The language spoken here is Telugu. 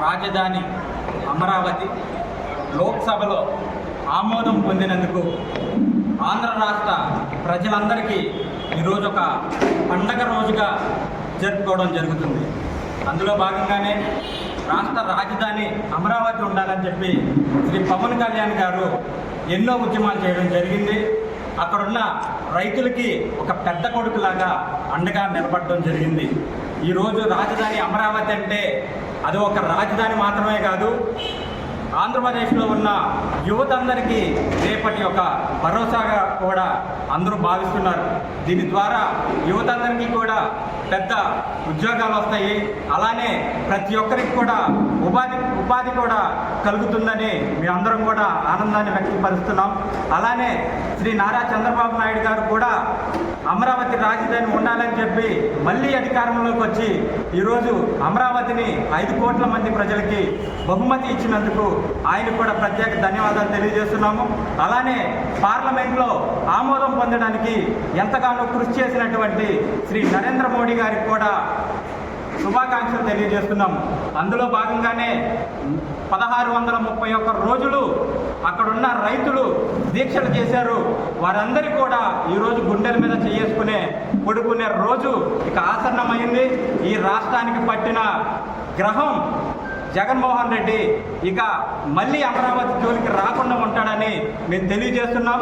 రాజధాని అమరావతి లోక్సభలో ఆమోదం పొందినందుకు ఆంధ్ర రాష్ట్ర ప్రజలందరికీ ఈరోజు ఒక పండగ రోజుగా జరుపుకోవడం జరుగుతుంది. అందులో భాగంగానే రాష్ట్ర రాజధాని అమరావతి ఉండాలని చెప్పి శ్రీ పవన్ కళ్యాణ్ గారు ఎన్నో ఉద్యమాలు చేయడం జరిగింది. అక్కడున్న రైతులకి ఒక పెద్ద కొడుకులాగా అండగా నిలబడడం జరిగింది. ఈరోజు రాజధాని అమరావతి అంటే అది ఒక రాజధాని మాత్రమే కాదు, ఆంధ్రప్రదేశ్లో ఉన్న యువత అందరికీ రేపటి ఒక భరోసాగా కూడా అందరూ భావిస్తున్నారు. దీని ద్వారా యువత అందరికీ కూడా పెద్ద ఉద్యోగాలు వస్తాయి, అలానే ప్రతి ఒక్కరికి కూడా ఉపాధి కూడా కలుగుతుందని మేమందరం కూడా ఆనందాన్ని వ్యక్తపరుస్తున్నాం. అలానే శ్రీ నారా చంద్రబాబు నాయుడు గారు కూడా అమరావతి రాజధాని ఉండాలని చెప్పి మళ్ళీ అధికారంలోకి వచ్చి ఈరోజు అమరావతిని 5 కోట్ల మంది ప్రజలకి బహుమతి ఇచ్చినందుకు ఆయన కూడా ప్రత్యేక ధన్యవాదాలు తెలియజేస్తున్నాము. అలానే పార్లమెంట్లో ఆమోదం పొందడానికి ఎంతగానో కృషి చేసినటువంటి శ్రీ నరేంద్ర మోడీ గారికి కూడా శుభాకాంక్షలు తెలియజేస్తున్నాము. అందులో భాగంగానే 1631 రోజులు అక్కడున్న రైతులు దీక్షలు చేశారు. వారందరూ కూడా ఈరోజు గుండెల మీద చేసుకునే పడుకునే రోజు ఇక ఆసన్నమైంది. ఈ రాష్ట్రానికి పట్టిన గ్రహం జగన్మోహన్ రెడ్డి ఇక మళ్ళీ అమరావతి జోలికి రాకుండా ఉంటాడని మేము తెలియజేస్తున్నాం.